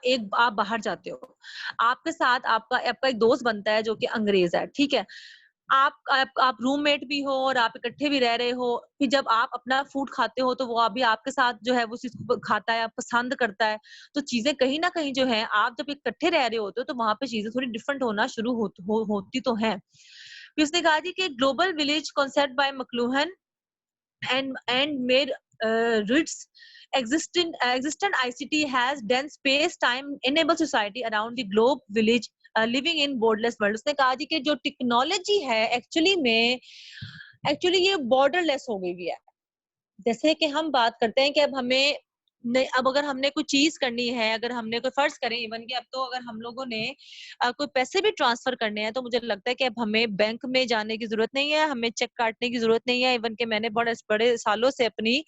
बाहर जाते हो, आपके साथ आपका आपका एक दोस्त बनता है जो कि अंग्रेज है, ठीक है, आप रूममेट भी हो और आप इकट्ठे भी रह रहे हो, फिर जब आप अपना फूड खाते हो तो वो अभी आपके साथ जो है वो चीज खाता है, पसंद करता है, तो चीजें कहीं ना कहीं जो है आप जब इकट्ठे रह रहे होते हो तो वहां पे चीजें थोड़ी डिफरेंट होना शुरू होती तो है। फिर उसने कहा जी कि global village concept by McLuhan and made roots existent ICT has dense space time enable society around the globe village living in borderless world। उसने कहा जी कि जो टेक्नोलॉजी है एक्चुअली ये बॉर्डरलेस हो गई है। जैसे कि हम बात करते हैं कि अब हमें नहीं, अब अगर हमने कोई चीज करनी है, अगर हमने कोई फर्ज करें इवन कि अब तो अगर हम लोगों ने कोई पैसे भी ट्रांसफर करने हैं, तो मुझे लगता है कि अब हमें बैंक में जाने की जरूरत नहीं है, हमें चेक काटने की जरूरत नहीं है। इवन कि मैंने बड़े बड़े सालों से अपनी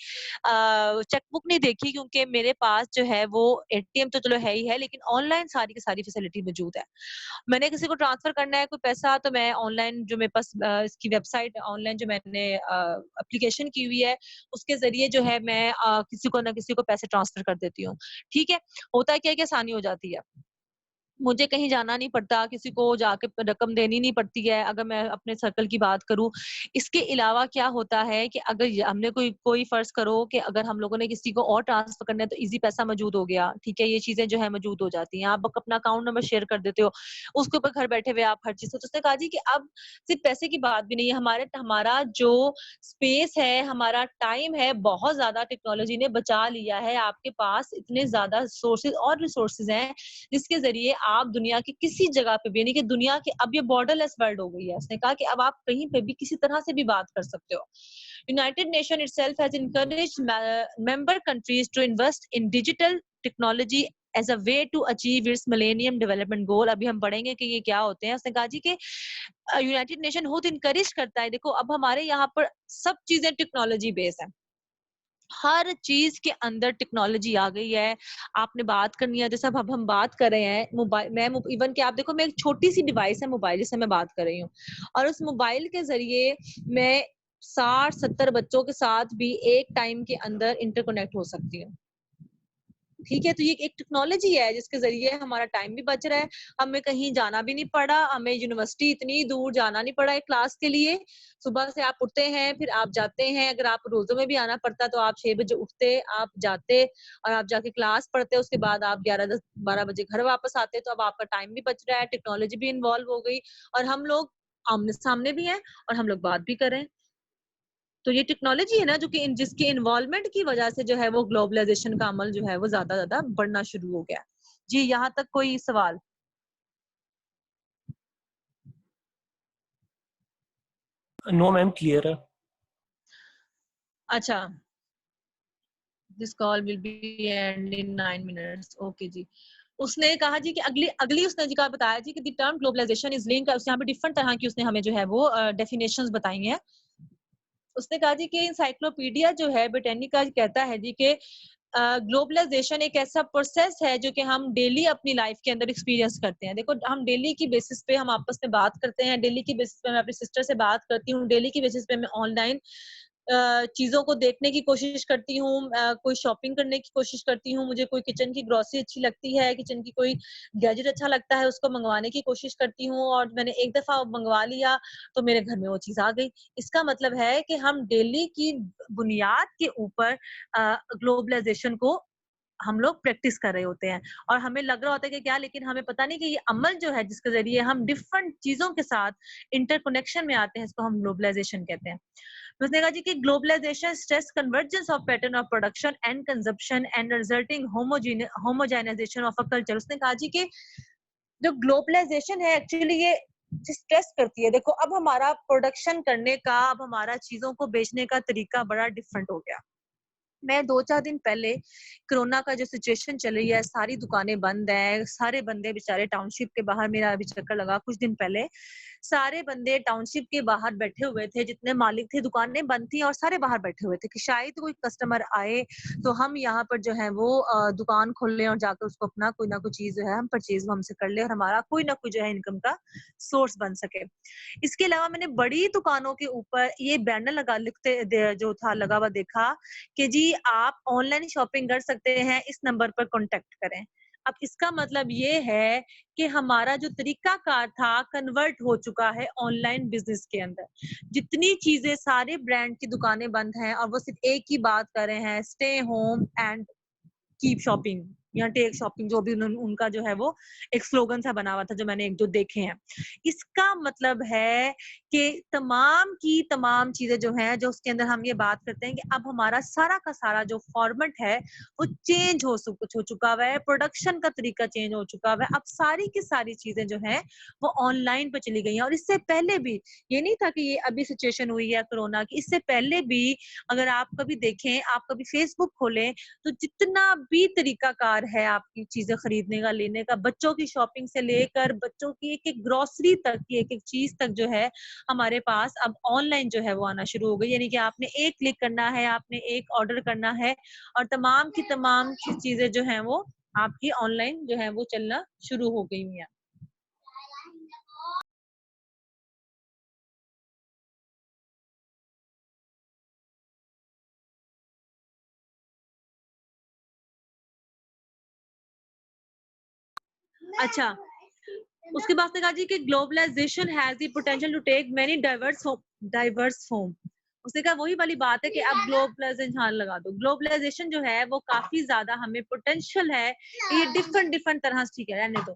चेकबुक नहीं देखी, क्योंकि मेरे पास जो है वो एटीएम तो चलो है ही है, लेकिन ऑनलाइन सारी की सारी फैसिलिटी मौजूद है। मैंने किसी को ट्रांसफर करना है कोई पैसा, तो मैं ऑनलाइन जो मेरे पास इसकी वेबसाइट ऑनलाइन जो मैंने एप्लीकेशन की हुई है उसके जरिए जो है मैं किसी को ना किसी को पैसे ट्रांसफर कर देती हूँ। ठीक है, होता है क्या है कि आसानी हो जाती है, मुझे कहीं जाना नहीं पड़ता, किसी को जाके रकम देनी नहीं पड़ती है, अगर मैं अपने सर्कल की बात करूं। इसके अलावा क्या होता है कि अगर हमने कोई फर्ज करो कि अगर हम लोगों ने किसी को और ट्रांसफर करना है तो इजी पैसा मौजूद हो गया, ठीक है, ये चीजें जो है मौजूद हो जाती हैं, आप अपना अकाउंट नंबर शेयर कर देते हो, उसके ऊपर घर बैठे हुए आप हर चीज। तो उसने कहा जी कि अब सिर्फ पैसे की बात भी नहीं है, हमारा जो स्पेस है, हमारा टाइम है, बहुत ज्यादा टेक्नोलॉजी ने बचा लिया है। आपके पास इतने ज्यादा सोर्सेज और रिसोर्सेज हैं जिसके जरिए आप दुनिया की किसी जगह पे भी, यानी कि दुनिया की अब ये बॉर्डरलेस वर्ल्ड हो गई है। उसने कहा कि अब आप कहीं पे भी किसी तरह से भी बात कर सकते हो। United Nation itself has encouraged member countries to invest in digital technology as a way to achieve its millennium development goal. अभी हम पढ़ेंगे कि ये क्या होते हैं। उसने कहा जी कि यूनाइटेड नेशन खुद इनकरेज करता है, देखो अब हमारे यहाँ पर सब चीजें टेक्नोलॉजी बेस्ड है, हर चीज के अंदर टेक्नोलॉजी आ गई है। आपने बात करनी है, जैसे अब हम बात कर रहे हैं मोबाइल, मैं इवन कि आप देखो, मैं एक छोटी सी डिवाइस है मोबाइल, जिससे मैं बात कर रही हूँ, और उस मोबाइल के जरिए मैं 60-70 बच्चों के साथ भी एक टाइम के अंदर इंटरकनेक्ट हो सकती हूँ। ठीक है, तो ये एक टेक्नोलॉजी है जिसके जरिए हमारा टाइम भी बच रहा है, हमें कहीं जाना भी नहीं पड़ा, हमें यूनिवर्सिटी इतनी दूर जाना नहीं पड़ा है क्लास के लिए। सुबह से आप उठते हैं, फिर आप जाते हैं, अगर आप रोजों में भी आना पड़ता तो आप 6 बजे उठते, आप जाते और आप जाके क्लास पढ़ते, उसके बाद आप 11-10-12 बजे घर वापस आते, तो अब आपका टाइम भी बच रहा है, टेक्नोलॉजी भी इन्वॉल्व हो गई, और हम लोग आमने सामने भी हैं और हम लोग बात भी कर रहे हैं। तो ये टेक्नोलॉजी है ना, जो कि जिसके इन्वॉल्वमेंट की वजह से जो है वो ग्लोबलाइजेशन का अमल जो है वो ज्यादा बढ़ना शुरू हो गया। जी, यहाँ तक कोई सवाल? नो मैम, क्लियर है। अच्छा, this call will be end in 9 minutes. Okay जी। उसने कहा जी कि अगली अगली उसने जी का बताया जी कि the term globalisation is linked, यहाँ पे डिफरेंट तरह की उसने हमें जो है वो डेफिनेशंस बताई हैं। उसने कहा जी कि इंसाइक्लोपीडिया जो है ब्रिटानिका कहता है जी कि ग्लोबलाइजेशन एक ऐसा प्रोसेस है जो कि हम डेली अपनी लाइफ के अंदर एक्सपीरियंस करते हैं। देखो, हम डेली की बेसिस पे हम आपस में बात करते हैं, डेली की बेसिस पे मैं अपनी सिस्टर से बात करती हूँ, डेली की बेसिस पे मैं ऑनलाइन चीजों को देखने की कोशिश करती हूँ, कोई शॉपिंग करने की कोशिश करती हूँ, मुझे कोई किचन की ग्रोसरी अच्छी लगती है, किचन की कोई गैजेट अच्छा लगता है, उसको मंगवाने की कोशिश करती हूँ, और मैंने एक दफा मंगवा लिया तो मेरे घर में वो चीज आ गई। इसका मतलब है कि हम डेली की बुनियाद के ऊपर ग्लोबलाइजेशन को हम लोग प्रैक्टिस कर रहे होते हैं, और हमें लग रहा होता है कि क्या, लेकिन हमें पता नहीं कि ये अमल जो है जिसके जरिए हम डिफरेंट चीजों के साथ इंटरकनेक्शन में आते हैं, इसको हम ग्लोबलाइजेशन कहते हैं। तो उसने कहा जी कि globalisation stress convergence of pattern of production and consumption and resulting homogenisation of a culture. उसने कहा जी कि जो ग्लोबलाइजेशन है एक्चुअली ये स्ट्रेस करती है। देखो, अब हमारा प्रोडक्शन करने का, अब हमारा चीजों को बेचने का तरीका बड़ा डिफरेंट हो गया। मैं 2-4 दिन पहले कोरोना का जो सिचुएशन चल रही है, सारी दुकानें बंद हैं, सारे बंदे बेचारे टाउनशिप के बाहर, मेरा अभी चक्कर लगा कुछ दिन पहले, सारे बंदे टाउनशिप के बाहर बैठे हुए थे, जितने मालिक थे, दुकानें बंद थी और सारे बाहर बैठे हुए थे कि शायद कोई कस्टमर आए तो हम यहाँ पर जो है वो दुकान खोल लें और जाकर उसको अपना कोई ना कोई चीज जो है हम परचेज हमसे कर ले, और हमारा कोई ना कोई जो है इनकम का सोर्स बन सके। इसके अलावा मैंने बड़ी दुकानों के ऊपर ये बैनर लगा जो था लगा हुआ देखा कि जी आप ऑनलाइन शॉपिंग कर सकते हैं, इस नंबर पर कांटेक्ट करें। अब इसका मतलब ये है कि हमारा जो तरीकाकार था कन्वर्ट हो चुका है ऑनलाइन बिजनेस के अंदर। जितनी चीजें, सारे ब्रांड की दुकानें बंद हैं और वो सिर्फ एक ही बात कर रहे हैं, stay home and keep shopping या टेक शॉपिंग, जो भी उनका जो है वो एक स्लोगन सा बना हुआ था जो मैंने एक दो देखे हैं। इसका मतलब है कि तमाम की तमाम चीजें जो हैं, जो उसके अंदर हम ये बात करते हैं कि अब हमारा सारा का सारा जो फॉर्मेट है वो चेंज हो चुका हुआ है, प्रोडक्शन का तरीका चेंज हो चुका हुआ है। अब सारी की सारी चीजें जो हैं वो ऑनलाइन पे चली गई हैं। और इससे पहले भी, ये नहीं था कि ये अभी सिचुएशन हुई है कोरोना की, इससे पहले भी अगर आप कभी देखें, आप कभी फेसबुक खोलें, तो जितना भी तरीकाकार है आपकी चीजें खरीदने का, लेने का, बच्चों की शॉपिंग से लेकर बच्चों की एक एक ग्रोसरी तक की एक एक चीज तक जो है हमारे पास अब ऑनलाइन जो है वो आना शुरू हो गई। यानी कि आपने एक क्लिक करना है, आपने एक ऑर्डर करना है, और तमाम की तमाम चीजें जो है वो आपकी ऑनलाइन जो है वो चलना शुरू हो गई हैं। अच्छा, उसके बाद ने कहा जी कि globalisation has the potential to take many diverse form. उसने कहा वही वाली बात है कि अब ग्लोबलाइजेशन, हाँ लगा दो, ग्लोबलाइजेशन जो है वो काफी ज्यादा हमें पोटेंशियल है, ये डिफरेंट डिफरेंट तरह से, ठीक है रहने दो,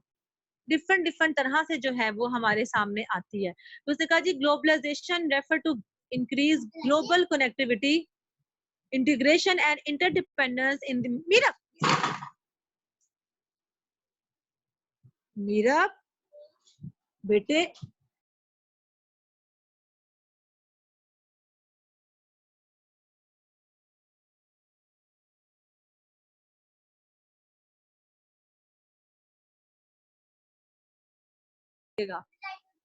डिफरेंट डिफरेंट तरह से जो है वो हमारे सामने आती है। तो उसने कहा जी globalization refer to increase global connectivity, integration and interdependence in the मीरा बेटे लगेगा,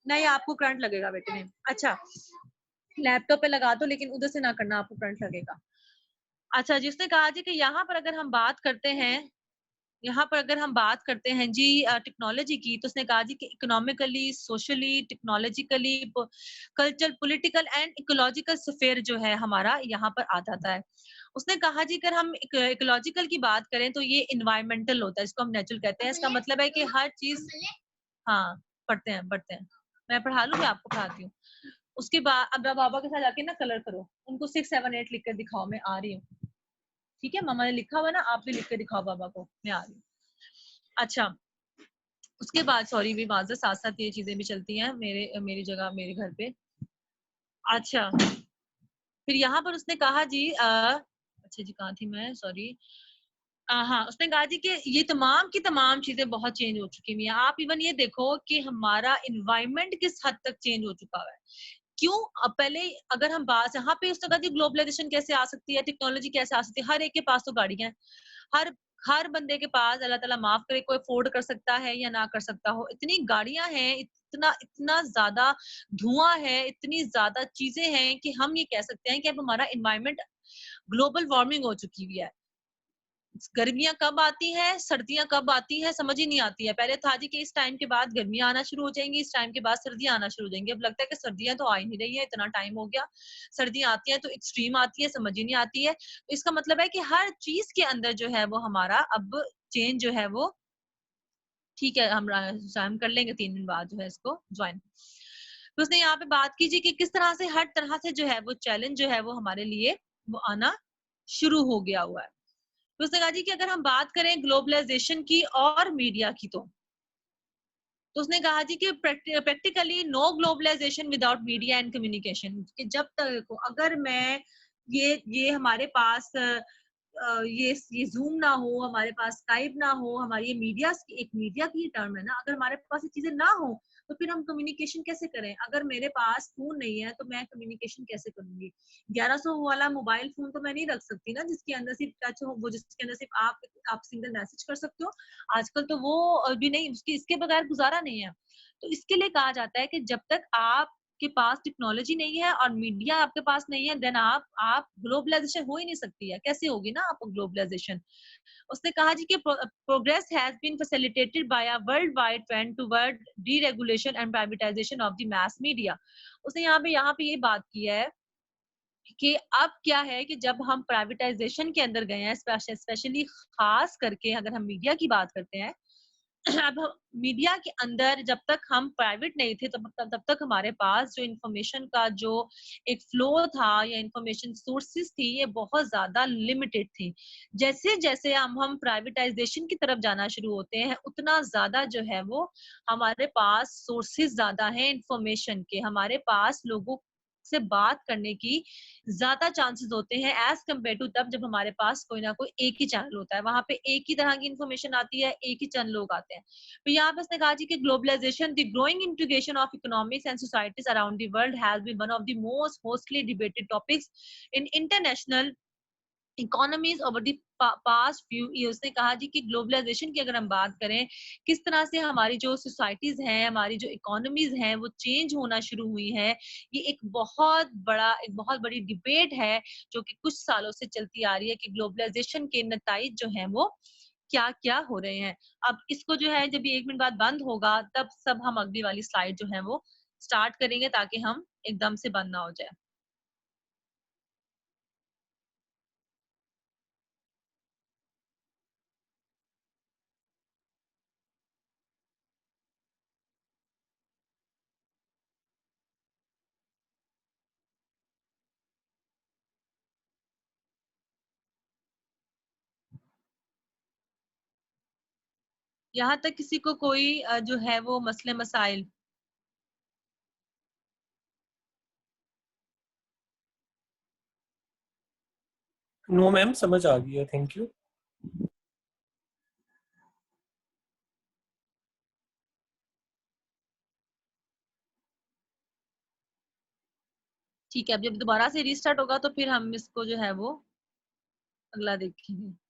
नहीं आपको करंट लगेगा बेटे में। अच्छा, लैपटॉप पे लगा दो लेकिन उधर से ना करना, आपको करंट लगेगा। अच्छा, जिसने कहा जी कि यहाँ पर अगर हम बात करते हैं जी टेक्नोलॉजी की, तो उसने कहा जी कि economically, socially, technologically, cultural, political and ecological sphere जो है हमारा यहाँ पर आ जाता है। उसने कहा जी अगर हम इकोलॉजिकल की बात करें तो ये एनवायरमेंटल होता है, इसको हम नेचुरल कहते हैं। इसका मतलब है कि हर चीज, हाँ पढ़ते हैं, मैं पढ़ा लूँ, मैं आपको पढ़ाती हूँ। उसके बाद अब बाबा के साथ जाके ना कलर करो, उनको 6, 7, 8 लिख कर दिखाओ, मैं आ रही हूँ। ठीक है, मामा ने लिखा हुआ ना, आप भी लिख के दिखाओ बाबा को, मैं आ रही हूँ। अच्छा, उसके बाद सॉरी भी माजरत, साथ साथ ये चीजें भी चलती हैं मेरी जगह मेरे घर पे। अच्छा, फिर यहाँ पर उसने कहा जी अच्छा जी कहाँ थी मैं, सॉरी। हाँ, उसने कहा जी कि ये तमाम की तमाम चीजें बहुत चेंज हो चुकी हुई हैं। आप इवन ये देखो कि हमारा इन्वायरमेंट किस हद तक चेंज हो चुका है। क्यों? पहले अगर हम बात यहाँ पे उसने कहा जी ग्लोबलाइजेशन कैसे आ सकती है, टेक्नोलॉजी कैसे आ सकती है, हर एक के पास तो गाड़ियां हैं। हर हर बंदे के पास, अल्लाह ताला माफ करे, कोई अफोर्ड कर सकता है या ना कर सकता हो, इतनी गाड़ियां हैं, इतना इतना ज्यादा धुआं है, इतनी ज्यादा चीजें हैं कि हम ये कह सकते हैं कि अब हमारा इन्वायरमेंट ग्लोबल वार्मिंग हो चुकी हुई है। गर्मियां कब आती हैं, सर्दियां कब आती हैं, समझ ही नहीं आती है। पहले था जी कि इस टाइम के बाद गर्मियां आना शुरू हो जाएंगी, इस टाइम के बाद सर्दियां आना शुरू हो जाएंगी। अब लगता है कि सर्दियां तो आ ही नहीं रही है, इतना टाइम हो गया। सर्दियां आती हैं तो एक्सट्रीम आती है, समझ ही नहीं आती है। तो इसका मतलब है कि हर चीज के अंदर जो है वो हमारा अब चेंज जो है वो, ठीक है, हम कर लेंगे 3 दिन बाद जो है इसको ज्वाइन। तो उसने यहाँ पे बात की जी कि किस तरह से हर तरह से जो है वो चैलेंज जो है वो हमारे लिए वो आना शुरू हो गया हुआ है। तो उसने कहा जी कि अगर हम बात करें ग्लोबलाइजेशन की और मीडिया की, तो उसने कहा जी कि practically no globalisation without media and communication, कि जब तक अगर मैं ये हमारे पास ये जूम ना हो, हमारे पास स्काइप ना हो, हमारी ये मीडिया एक मीडिया की टर्म है ना, अगर हमारे पास ये चीजें ना हो तो फिर हम कम्युनिकेशन कैसे करें? अगर मेरे पास फोन नहीं है तो मैं कम्युनिकेशन कैसे करूंगी? 1100 वाला मोबाइल फोन तो मैं नहीं रख सकती ना, जिसके अंदर सिर्फ टच हो, वो जिसके अंदर सिर्फ आप सिंगल मैसेज कर सकते हो। आजकल तो वो भी नहीं, उसकी इसके बगैर गुजारा नहीं है। तो इसके लिए कहा जाता है कि जब तक आपके पास टेक्नोलॉजी नहीं है और मीडिया आपके पास नहीं है, देन आप ग्लोबलाइजेशन हो ही नहीं सकती है। कैसे होगी ना आप ग्लोबलाइजेशन? उसने कहा जी कि progress has been facilitated by a world wide trend toward deregulation and privatisation of the mass media. उसने यहाँ पे ये बात की है कि अब क्या है कि जब हम प्राइवेटाइजेशन के अंदर गए हैं, स्पेशली खास करके अगर हम मीडिया की बात करते हैं, अब मीडिया के अंदर जब तक हम प्राइवेट नहीं थे तब तक हमारे पास जो इंफॉर्मेशन का जो एक फ्लो था या इंफॉर्मेशन सोर्सेज थी, ये बहुत ज्यादा लिमिटेड थी। जैसे जैसे हम प्राइवेटाइजेशन की तरफ जाना शुरू होते हैं, उतना ज्यादा जो है वो हमारे पास सोर्सेज ज्यादा है इंफॉर्मेशन के, हमारे पास लोगों से बात करने की ज्यादा चांसेस होते हैं एज कम्पेयर टू तब जब हमारे पास कोई ना कोई एक ही चैनल होता है, वहां पे एक ही तरह की इन्फॉर्मेशन आती है, एक ही चैनल लोग आते हैं। तो यहाँ पे उसने कहा जी कि globalization, the growing integration of economics and societies around the world has been one of the most hotly debated topics in international economies over the past few years. ने कहा जी कि ग्लोबलाइजेशन की अगर हम बात करें, किस तरह से हमारी जो सोसाइटीज हैं, हमारी जो इकोनॉमीज हैं वो चेंज होना शुरू हुई है, ये एक बहुत बड़ी डिबेट है जो कि कुछ सालों से चलती आ रही है कि ग्लोबलाइजेशन के नताइज जो हैं वो क्या क्या हो रहे हैं। अब इसको जो है जब ये 1 मिनट बाद बंद होगा तब सब हम अगली वाली स्लाइड जो है वो स्टार्ट करेंगे, ताकि हम एकदम से बंद ना हो जाए। यहाँ तक किसी को कोई जो है वो मसले मसाइल? नो मैम, समझ आ गया, थैंक यू। ठीक है, अब जब दोबारा से रीस्टार्ट होगा तो फिर हम इसको जो है वो अगला देखेंगे।